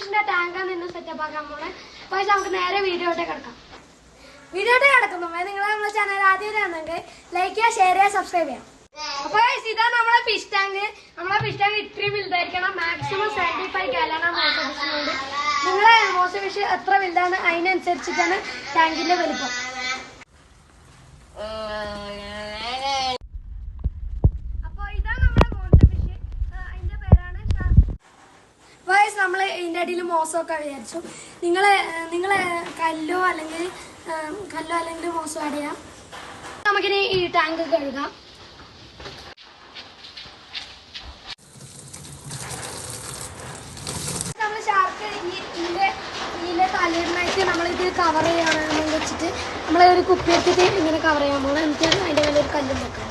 ഫിഷിന്റെ ടാങ്കാണ് ഇന്ന് സെറ്റപ്പ് ആക്കാൻ പോണേ. അപ്പോൾ നമുക്ക് നേരെ വീഡിയോയിലോട്ട് കിടക്കാം. വീഡിയോയിലോട്ട് കിടക്കുന്നു നിങ്ങൾ നമ്മുടെ ചാനൽ ആദ്യമാണെങ്കിൽ ലൈക്ക് ചെയ്യുക, ഷെയർ ചെയ്യുക, സബ്സ്ക്രൈബ് ചെയ്യാം. അപ്പോൾ ഇതാണ് നമ്മളെ ഫിഷ് ടാങ്ക്. നമ്മളെ ഫിഷ് ടാങ്ക് ഇത്രയും വലുതായിരിക്കണം. മാക്സിമം 75 ഗാലനാണ് മോശ ഫിഷിനുണ്ട്. നിങ്ങളെ മോശ ഫിഷ് എത്ര വലുതാണ് അതിനനുസരിച്ചിട്ടാണ് ടാങ്കിന്റെ വലിപ്പം. നമ്മൾ ഇതിൻ്റെ അടിയിൽ മോശമൊക്കെ വിചാരിച്ചു. നിങ്ങളെ കല്ലോ അല്ലെങ്കിൽ മോശം ആഡ് ചെയ്യാം. നമുക്കിനി ഈ ടാങ്ക് കഴുകാം. നമ്മൾ ഷാർക്ക് ഇതിൻ്റെ തലയിടുന്നായിട്ട് നമ്മളിത് കവർ ചെയ്യാൻ വെച്ചിട്ട് നമ്മൾ ഒരു കുപ്പി എടുത്തിട്ട് ഇങ്ങനെ കവർ ചെയ്യാൻ പോകണം. എന്നിട്ട് അതിൻ്റെ മേലെ ഒരു കല്ലും വെക്കണം.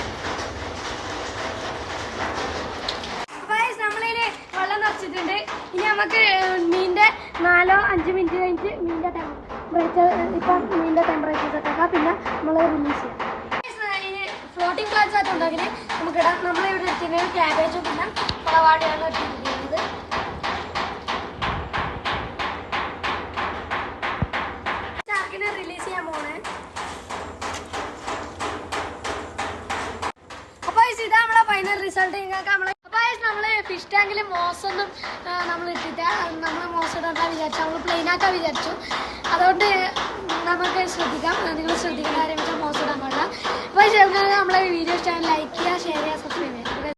വെച്ചിട്ടുണ്ട്. ഇനി നമുക്ക് മീനിന്റെ 4-5 മിനിറ്റ് കഴിഞ്ഞിട്ട് മീനിന്റെ ടെമ്പറേച്ചർ മീനിന്റെ ടെമ്പറേച്ചർ സെറ്റാക്കാം. പിന്നെ നമ്മൾ റിലീസ് ചെയ്യാം. ഇനി ഫ്ലോട്ടിംഗ് പ്ലാന്റ്സ് ആയിട്ട് ഉണ്ടെങ്കിൽ നമുക്കിടാം. നമ്മളിവിടെ ഇട്ടിരിക്കുന്നത് ക്യാബേജും പിന്നെ മുളവാടിയാണ് ഇട്ടിരിക്കുന്നത്. ഷാർക്കിനെ റിലീസ് ചെയ്യാൻ പോണേ. അപ്പോൾ ഇതാ നമ്മളെ ഫൈനൽ റിസൾട്ട്. നിങ്ങൾക്ക് നമ്മള് ഫിഷ് ടാങ്കിൽ മോശമൊന്നും നമ്മൾ ഇട്ടിട്ട് നമ്മൾ മോശം ഇടാൻ വിചാരിച്ചു. നമ്മൾ പ്ലെയിനാക്കാൻ വിചാരിച്ചു. അതുകൊണ്ട് നമുക്ക് ശ്രദ്ധിക്കാം. നിങ്ങൾ ശ്രദ്ധിക്കുന്ന കാര്യം വെച്ചാൽ മോശം ഇടാൻ പാടില്ല. അപ്പോൾ നമ്മളെ വീഡിയോ ഇഷ്ടമായി ലൈക്ക് ചെയ്യുക, ഷെയർ ചെയ്യുക, സബ്സ്ക്രൈബ് ചെയ്യുക.